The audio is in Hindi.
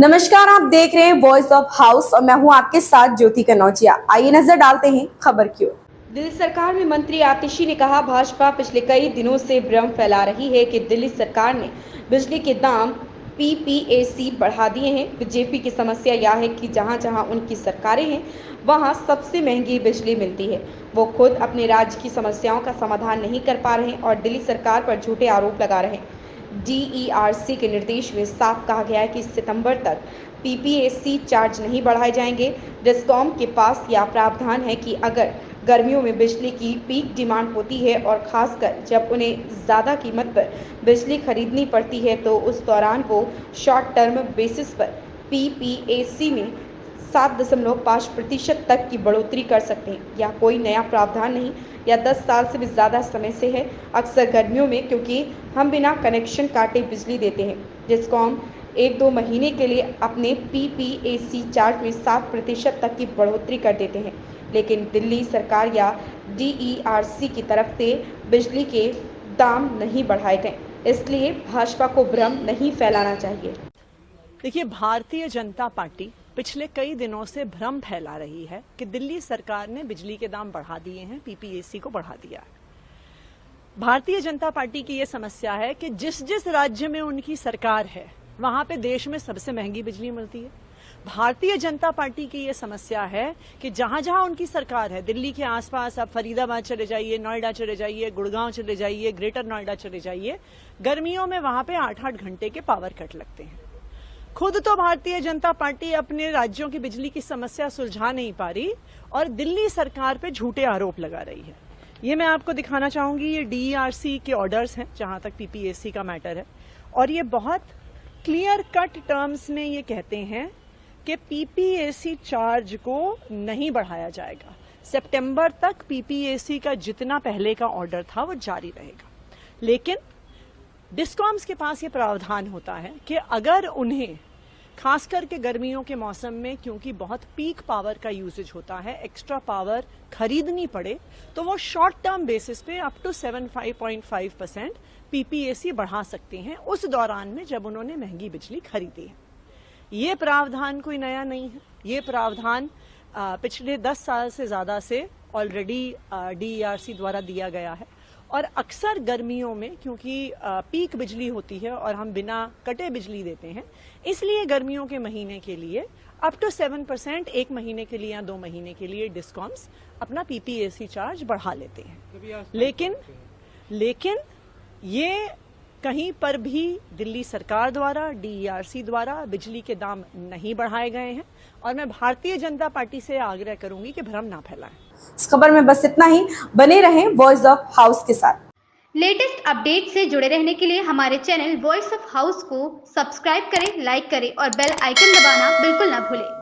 नमस्कार, आप देख रहे हैं वॉइस ऑफ हाउस और मैं हूं आपके साथ ज्योति कनौजिया। आइए नजर डालते हैं खबर की ओर। दिल्ली सरकार में मंत्री आतिशी ने कहा, भाजपा पिछले कई दिनों से भ्रम फैला रही है कि दिल्ली सरकार ने बिजली के दाम पीपीएसी बढ़ा दिए हैं। बीजेपी की समस्या यह है कि जहां जहां उनकी सरकारें हैं वहां सबसे महंगी बिजली मिलती है। वो खुद अपने राज्य की समस्याओं का समाधान नहीं कर पा रहे हैं और दिल्ली सरकार पर झूठे आरोप लगा रहे हैं। डीईआरसी के निर्देश में साफ कहा गया है कि सितंबर तक पीपीएसी चार्ज नहीं बढ़ाए जाएंगे। डिस्कॉम के पास यह प्रावधान है कि अगर गर्मियों में बिजली की पीक डिमांड होती है और खासकर जब उन्हें ज़्यादा कीमत पर बिजली खरीदनी पड़ती है तो उस दौरान वो शॉर्ट टर्म बेसिस पर पीपीएसी में 7.5% तक की बढ़ोतरी कर सकते हैं। यह कोई नया प्रावधान नहीं, या 10 साल से भी ज़्यादा समय से है। अक्सर गर्मियों में क्योंकि हम बिना कनेक्शन काटे बिजली देते हैं, डिस्कॉम 1-2 महीने के लिए अपने पीपीएसी चार्ज में 7% तक की बढ़ोतरी कर देते हैं, लेकिन दिल्ली सरकार या डीईआरसी की तरफ से बिजली के दाम नहीं बढ़ाए गए। इसलिए भाजपा को भ्रम नहीं फैलाना चाहिए। देखिए, भारतीय जनता पार्टी पिछले कई दिनों से भ्रम फैला रही है कि दिल्ली सरकार ने बिजली के दाम बढ़ा दिए हैं, पीपीएसी को बढ़ा दिया है। भारतीय जनता पार्टी की यह समस्या है कि जिस जिस राज्य में उनकी सरकार है वहां पे देश में सबसे महंगी बिजली मिलती है। भारतीय जनता पार्टी की यह समस्या है कि जहां जहां उनकी सरकार है, दिल्ली के आसपास आप फरीदाबाद चले जाइए, नोएडा चले जाइए, गुड़गांव चले जाइए, ग्रेटर नोएडा चले जाइए, गर्मियों में वहां पे 8-8 घंटे के पावर कट लगते हैं। खुद तो भारतीय जनता पार्टी अपने राज्यों की बिजली की समस्या सुलझा नहीं पा रही और दिल्ली सरकार पे झूठे आरोप लगा रही है। ये मैं आपको दिखाना चाहूंगी, ये डीईआरसी के ऑर्डर्स हैं जहां तक पीपीएसी का मैटर है, और ये बहुत क्लियर कट टर्म्स में ये कहते हैं कि पीपीएसी चार्ज को नहीं बढ़ाया जाएगा। सितंबर तक पीपीएसी का जितना पहले का ऑर्डर था वो जारी रहेगा, लेकिन डिस्कॉम्स के पास ये प्रावधान होता है कि अगर उन्हें खास करके गर्मियों के मौसम में, क्योंकि बहुत पीक पावर का यूजेज होता है, एक्स्ट्रा पावर खरीदनी पड़े तो वो शॉर्ट टर्म बेसिस पे अप टू 7.5% पीपीएसी बढ़ा सकते हैं उस दौरान में जब उन्होंने महंगी बिजली खरीदी है। ये प्रावधान कोई नया नहीं है। ये प्रावधान पिछले 10 साल से ज्यादा से ऑलरेडी डीईआरसी द्वारा दिया गया है, और अक्सर गर्मियों में क्योंकि पीक बिजली होती है और हम बिना कटे बिजली देते हैं, इसलिए गर्मियों के महीने के लिए अप टू 7% 1 महीने के लिए या 2 महीने के लिए डिस्कॉम्स अपना पीपीएसी चार्ज बढ़ा लेते हैं। लेकिन ये कहीं पर भी दिल्ली सरकार द्वारा, डीईआरसी द्वारा बिजली के दाम नहीं बढ़ाए गए हैं, और मैं भारतीय जनता पार्टी से आग्रह करूंगी कि भ्रम ना फैलाएं। इस खबर में बस इतना ही। बने रहें वॉइस ऑफ हाउस के साथ। लेटेस्ट अपडेट से जुड़े रहने के लिए हमारे चैनल वॉइस ऑफ हाउस को सब्सक्राइब करें, लाइक करें और बेल आइकन दबाना बिल्कुल ना भूलें।